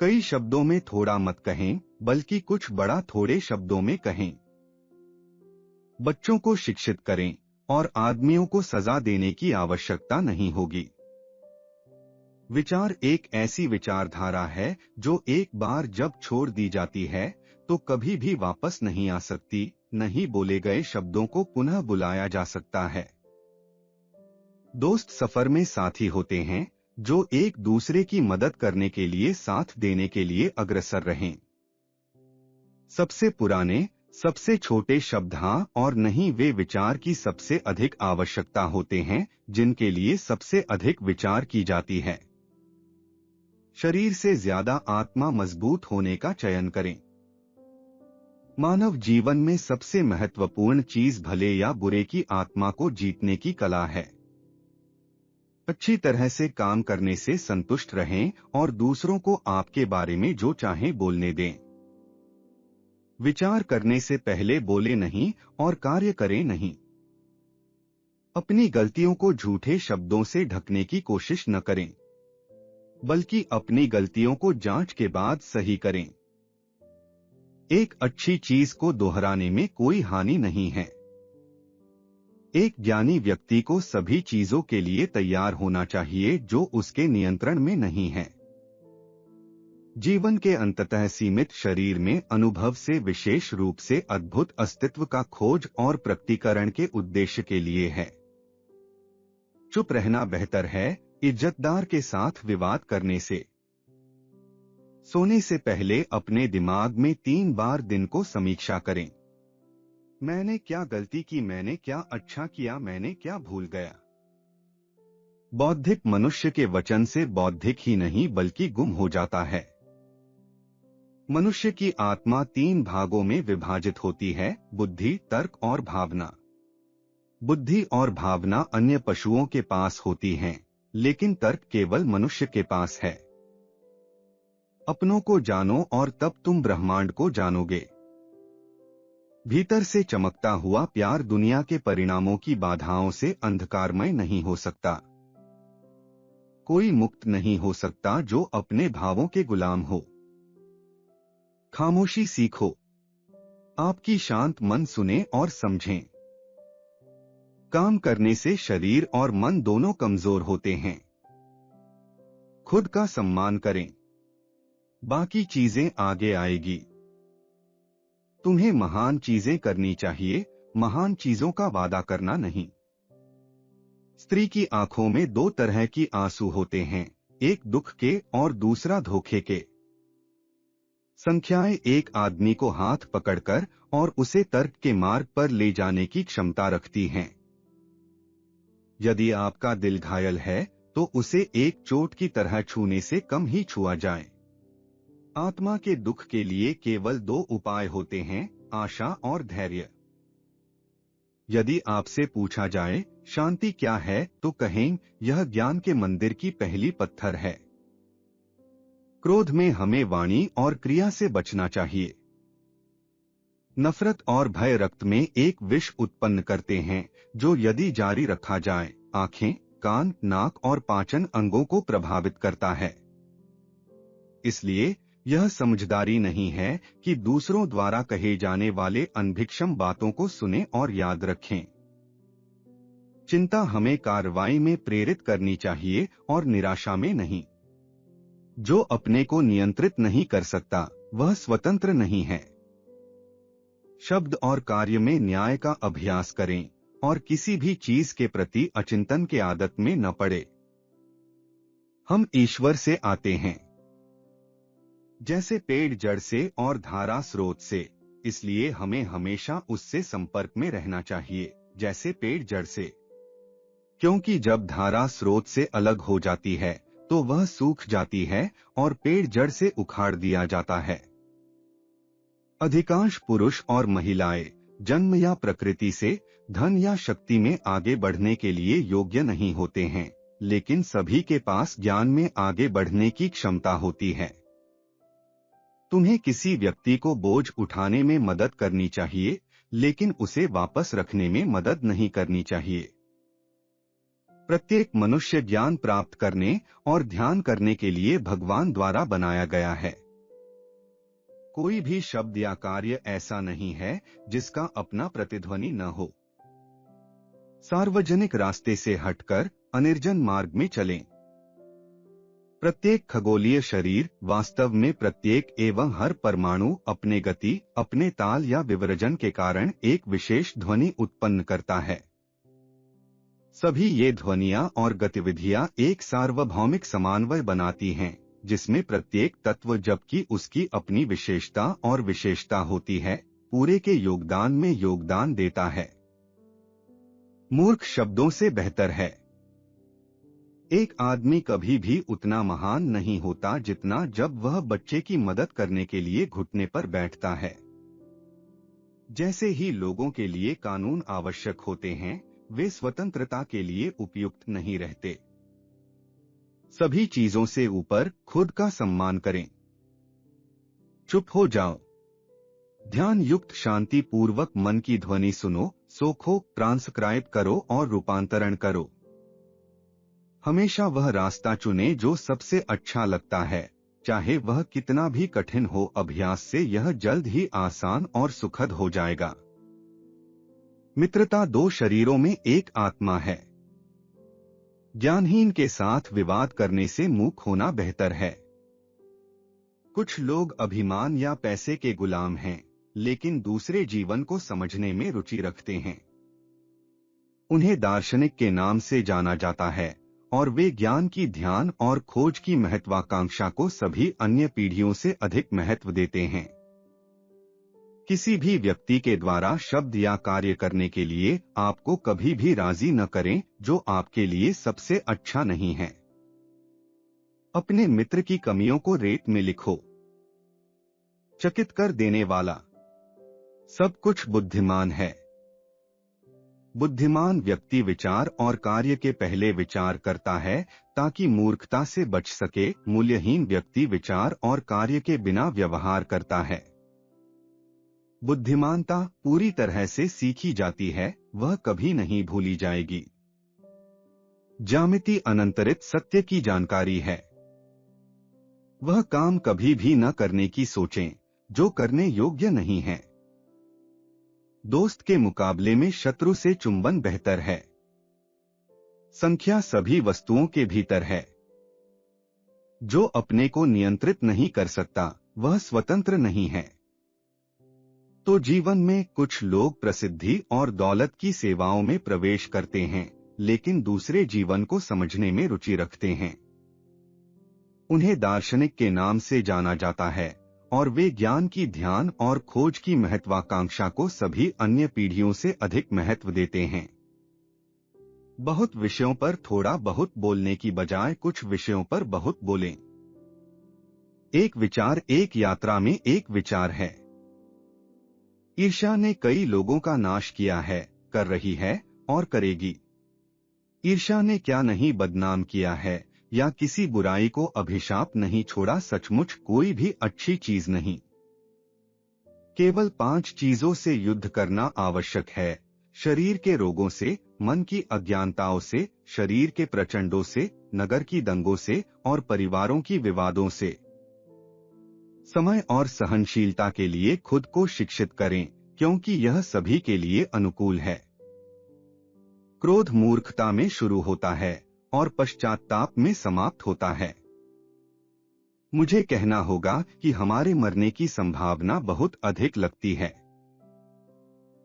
कई शब्दों में थोड़ा मत कहें, बल्कि कुछ बड़ा थोड़े शब्दों में कहें। बच्चों को शिक्षित करें और आदमियों को सजा देने की आवश्यकता नहीं होगी। विचार एक ऐसी विचारधारा है जो एक बार जब छोड़ दी जाती है तो कभी भी वापस नहीं आ सकती। नहीं बोले गए शब्दों को पुनः बुलाया जा सकता है। दोस्त सफर में साथी होते हैं जो एक दूसरे की मदद करने के लिए साथ देने के लिए अग्रसर रहें। सबसे पुराने, सबसे छोटे शब्द हाँ और नहीं वे विचार की सबसे अधिक आवश्यकता होते हैं जिनके लिए सबसे अधिक विचार की जाती है। शरीर से ज्यादा आत्मा मजबूत होने का चयन करें। मानव जीवन में सबसे महत्वपूर्ण चीज भले या बुरे की आत्मा को जीतने की कला है। अच्छी तरह से काम करने से संतुष्ट रहें और दूसरों को आपके बारे में जो चाहें बोलने दें। विचार करने से पहले बोले नहीं और कार्य करें नहीं। अपनी गलतियों को झूठे शब्दों से ढकने की कोशिश न करें, बल्कि अपनी गलतियों को जांच के बाद सही करें। एक अच्छी चीज को दोहराने में कोई हानि नहीं है। एक ज्ञानी व्यक्ति को सभी चीजों के लिए तैयार होना चाहिए जो उसके नियंत्रण में नहीं है। जीवन के अंततः सीमित शरीर में अनुभव से विशेष रूप से अद्भुत अस्तित्व का खोज और प्रकटीकरण के उद्देश्य के लिए है। चुप रहना बेहतर है इज्जतदार के साथ विवाद करने से। सोने से पहले अपने दिमाग में 3 बार दिन को समीक्षा करें। मैंने क्या गलती की, मैंने क्या अच्छा किया, मैंने क्या भूल गया। बौद्धिक मनुष्य के वचन से बौद्धिक ही नहीं बल्कि गुम हो जाता है। मनुष्य की आत्मा 3 भागों में विभाजित होती है, बुद्धि, तर्क और भावना। बुद्धि और भावना अन्य पशुओं के पास होती हैं, लेकिन तर्क केवल मनुष्य के पास है। अपनों को जानो और तब तुम ब्रह्मांड को जानोगे। भीतर से चमकता हुआ प्यार दुनिया के परिणामों की बाधाओं से अंधकारमय नहीं हो सकता। कोई मुक्त नहीं हो सकता जो अपने भावों के गुलाम हो। खामोशी सीखो। आपकी शांत मन सुने और समझें। काम करने से शरीर और मन दोनों कमजोर होते हैं। खुद का सम्मान करें, बाकी चीजें आगे आएगी। तुम्हें महान चीजें करनी चाहिए, महान चीजों का वादा करना नहीं। स्त्री की आंखों में 2 तरह की आंसू होते हैं, एक दुख के और दूसरा धोखे के। संख्याएं एक आदमी को हाथ पकड़कर और उसे तर्क के मार्ग पर ले जाने की क्षमता रखती हैं। यदि आपका दिल घायल है तो उसे एक चोट की तरह छूने से कम ही छुआ जाए। आत्मा के दुख के लिए केवल 2 उपाय होते हैं, आशा और धैर्य। यदि आपसे पूछा जाए शांति क्या है तो कहें यह ज्ञान के मंदिर की पहली पत्थर है। क्रोध में हमें वाणी और क्रिया से बचना चाहिए। नफरत और भय रक्त में एक विष उत्पन्न करते हैं जो यदि जारी रखा जाए आंखें, कान, नाक और पाचन अंगों को प्रभावित करता है। इसलिए यह समझदारी नहीं है कि दूसरों द्वारा कहे जाने वाले अनभिक्षम बातों को सुने और याद रखें। चिंता हमें कार्रवाई में प्रेरित करनी चाहिए और निराशा में नहीं। जो अपने को नियंत्रित नहीं कर सकता वह स्वतंत्र नहीं है। शब्द और कार्य में न्याय का अभ्यास करें और किसी भी चीज के प्रति अचिंतन के आदत में न पड़े। हम ईश्वर से आते हैं, जैसे पेड़ जड़ से और धारा स्रोत से, इसलिए हमें हमेशा उससे संपर्क में रहना चाहिए जैसे पेड़ जड़ से। क्योंकि जब धारा स्रोत से अलग हो जाती है तो वह सूख जाती है और पेड़ जड़ से उखाड़ दिया जाता है। अधिकांश पुरुष और महिलाएं जन्म या प्रकृति से धन या शक्ति में आगे बढ़ने के लिए योग्य नहीं होते हैं, लेकिन सभी के पास ज्ञान में आगे बढ़ने की क्षमता होती है। तुम्हें किसी व्यक्ति को बोझ उठाने में मदद करनी चाहिए, लेकिन उसे वापस रखने में मदद नहीं करनी चाहिए। प्रत्येक मनुष्य ज्ञान प्राप्त करने और ध्यान करने के लिए भगवान द्वारा बनाया गया है। कोई भी शब्द या कार्य ऐसा नहीं है जिसका अपना प्रतिध्वनि न हो। सार्वजनिक रास्ते से हटकर अनिर्जन मार्ग में चलें। प्रत्येक खगोलीय शरीर वास्तव में प्रत्येक एवं हर परमाणु अपने गति, अपने ताल या विवर्जन के कारण एक विशेष ध्वनि उत्पन्न करता है। सभी ये ध्वनियां और गतिविधियां एक सार्वभौमिक समन्वय बनाती हैं, जिसमें प्रत्येक तत्व, जबकि उसकी अपनी विशेषता और विशेषता होती है, पूरे के योगदान में योगदान देता है। मूर्ख शब्दों से बेहतर है। एक आदमी कभी भी उतना महान नहीं होता जितना जब वह बच्चे की मदद करने के लिए घुटने पर बैठता है। जैसे ही लोगों के लिए कानून आवश्यक होते हैं, वे स्वतंत्रता के लिए उपयुक्त नहीं रहते। सभी चीजों से ऊपर खुद का सम्मान करें। चुप हो जाओ। ध्यान युक्त शांति पूर्वक मन की ध्वनि सुनो, सोखो, ट्रांसक्राइब करो और रूपांतरण करो। हमेशा वह रास्ता चुने जो सबसे अच्छा लगता है, चाहे वह कितना भी कठिन हो। अभ्यास से यह जल्द ही आसान और सुखद हो जाएगा। मित्रता दो शरीरों में एक आत्मा है। ज्ञानहीन के साथ विवाद करने से मूक होना बेहतर है। कुछ लोग अभिमान या पैसे के गुलाम हैं, लेकिन दूसरे जीवन को समझने में रुचि रखते हैं। उन्हें दार्शनिक के नाम से जाना जाता है और वे ज्ञान की ध्यान और खोज की महत्वाकांक्षा को सभी अन्य पीढ़ियों से अधिक महत्व देते हैं। किसी भी व्यक्ति के द्वारा शब्द या कार्य करने के लिए आपको कभी भी राजी न करें जो आपके लिए सबसे अच्छा नहीं है। अपने मित्र की कमियों को रेत में लिखो। चकित कर देने वाला सब कुछ बुद्धिमान है। बुद्धिमान व्यक्ति विचार और कार्य के पहले विचार करता है ताकि मूर्खता से बच सके। मूल्यहीन व्यक्ति विचार और कार्य के बिना व्यवहार करता है। बुद्धिमानता पूरी तरह से सीखी जाती है, वह कभी नहीं भूली जाएगी। ज्यामिति अनंतरित सत्य की जानकारी है। वह काम कभी भी न करने की सोचें जो करने योग्य नहीं है। दोस्त के मुकाबले में शत्रु से चुंबन बेहतर है। संख्या सभी वस्तुओं के भीतर है। जो अपने को नियंत्रित नहीं कर सकता वह स्वतंत्र नहीं है। तो जीवन में कुछ लोग प्रसिद्धि और दौलत की सेवाओं में प्रवेश करते हैं, लेकिन दूसरे जीवन को समझने में रुचि रखते हैं। उन्हें दार्शनिक के नाम से जाना जाता है और वे ज्ञान की ध्यान और खोज की महत्वाकांक्षा को सभी अन्य पीढ़ियों से अधिक महत्व देते हैं। बहुत विषयों पर थोड़ा बहुत बोलने की बजाय कुछ विषयों पर बहुत बोलें। एक विचार एक यात्रा में एक विचार है। ईर्ष्या ने कई लोगों का नाश किया है, कर रही है और करेगी। ईर्ष्या ने क्या नहीं बदनाम किया है या किसी बुराई को अभिशाप नहीं छोड़ा। सचमुच कोई भी अच्छी चीज नहीं। केवल 5 चीजों से युद्ध करना आवश्यक है: शरीर के रोगों से, मन की अज्ञानताओं से, शरीर के प्रचंडों से, नगर की दंगों से और परिवारों की विवादों से। समय और सहनशीलता के लिए खुद को शिक्षित करें, क्योंकि यह सभी के लिए अनुकूल है। क्रोध मूर्खता में शुरू होता है और पश्चाताप में समाप्त होता है। मुझे कहना होगा कि हमारे मरने की संभावना बहुत अधिक लगती है।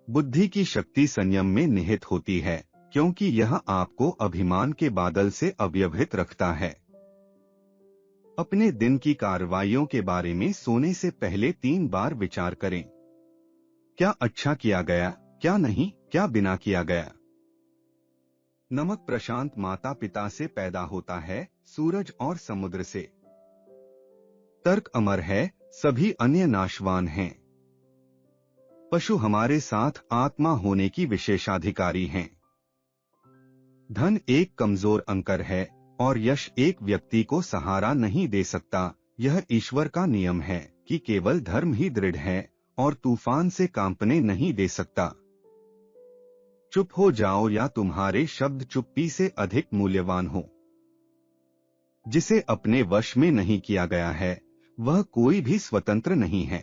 बुद्धि की शक्ति संयम में निहित होती है, क्योंकि यह आपको अभिमान के बादल से अव्यवहित रखता है। अपने दिन की कार्रवाइयों के बारे में सोने से पहले 3 बार विचार करें। क्या अच्छा किया गया, क्या नहीं, क्या बिना किया गया। नमक प्रशांत माता पिता से पैदा होता है, सूरज और समुद्र से। तर्क अमर है, सभी अन्य नाशवान हैं। पशु हमारे साथ आत्मा होने की विशेषाधिकारी हैं। धन एक कमजोर अंकर है और यश एक व्यक्ति को सहारा नहीं दे सकता। यह ईश्वर का नियम है कि केवल धर्म ही दृढ़ है और तूफान से कांपने नहीं दे सकता। चुप हो जाओ या तुम्हारे शब्द चुप्पी से अधिक मूल्यवान हो। जिसे अपने वश में नहीं किया गया है वह कोई भी स्वतंत्र नहीं है।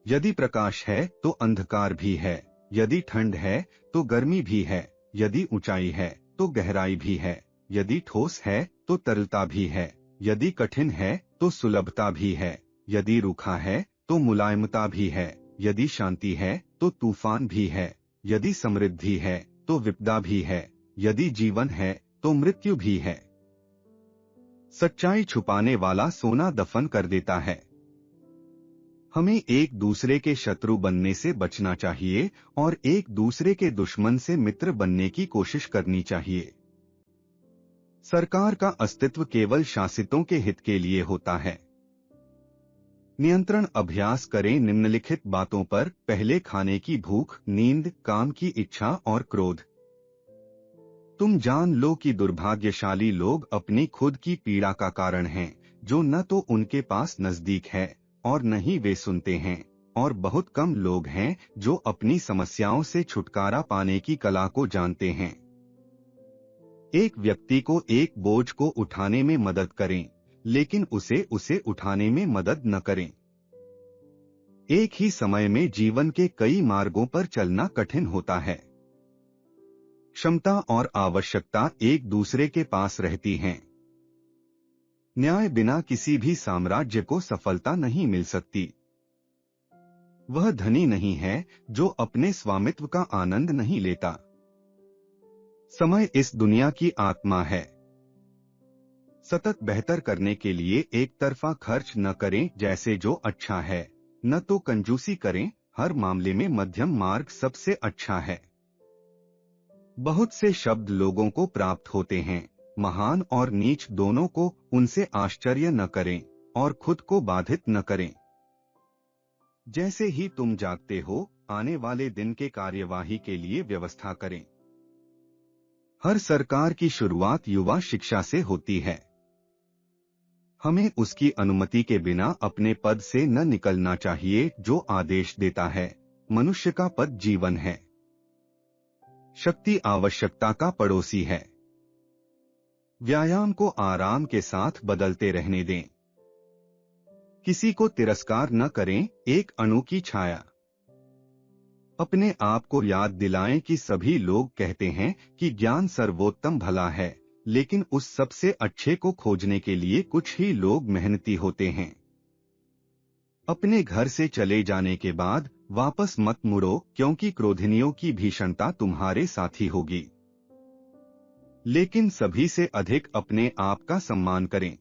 यदि प्रकाश है तो अंधकार भी है, यदि ठंड है तो गर्मी भी है, यदि ऊंचाई है तो गहराई भी है, यदि ठोस है तो तरलता भी है, यदि कठिन है तो सुलभता भी है, यदि रूखा है तो मुलायमता भी है, यदि शांति है तो तूफान भी है, यदि समृद्धि है तो विपदा भी है, यदि जीवन है तो मृत्यु भी है। सच्चाई छुपाने वाला सोना दफन कर देता है। हमें एक दूसरे के शत्रु बनने से बचना चाहिए और एक दूसरे के दुश्मन से मित्र बनने की कोशिश करनी चाहिए। सरकार का अस्तित्व केवल शासितों के हित के लिए होता है। नियंत्रण अभ्यास करें निम्नलिखित बातों पर। पहले, खाने की भूख, नींद, काम की इच्छा और क्रोध। तुम जान लो कि दुर्भाग्यशाली लोग अपनी खुद की पीड़ा का कारण हैं, जो न तो उनके पास नजदीक है और न ही वे सुनते हैं, और बहुत कम लोग हैं जो अपनी समस्याओं से छुटकारा पाने की कला को जानते हैं। एक व्यक्ति को एक बोझ को उठाने में मदद करें, लेकिन उसे उठाने में मदद न करें। एक ही समय में जीवन के कई मार्गों पर चलना कठिन होता है। क्षमता और आवश्यकता एक दूसरे के पास रहती हैं। न्याय बिना किसी भी साम्राज्य को सफलता नहीं मिल सकती। वह धनी नहीं है जो अपने स्वामित्व का आनंद नहीं लेता। समय इस दुनिया की आत्मा है। सतत बेहतर करने के लिए एक तरफा खर्च न करें जैसे जो अच्छा है, न तो कंजूसी करें, हर मामले में मध्यम मार्ग सबसे अच्छा है। बहुत से शब्द लोगों को प्राप्त होते हैं, महान और नीच दोनों को, उनसे आश्चर्य न करें और खुद को बाधित न करें। जैसे ही तुम जागते हो, आने वाले दिन के कार्यवाही के लिए व्यवस्था करें। हर सरकार की शुरुआत युवा शिक्षा से होती है। हमें उसकी अनुमति के बिना अपने पद से न निकलना चाहिए जो आदेश देता है। मनुष्य का पद जीवन है। शक्ति आवश्यकता का पड़ोसी है। व्यायाम को आराम के साथ बदलते रहने दें। किसी को तिरस्कार न करें, एक अणु की छाया। अपने आप को याद दिलाएं कि सभी लोग कहते हैं कि ज्ञान सर्वोत्तम भला है, लेकिन उस सबसे अच्छे को खोजने के लिए कुछ ही लोग मेहनती होते हैं। अपने घर से चले जाने के बाद वापस मत मुड़ो, क्योंकि क्रोधिनियों की भीषणता तुम्हारे साथी होगी। लेकिन सभी से अधिक अपने आप का सम्मान करें।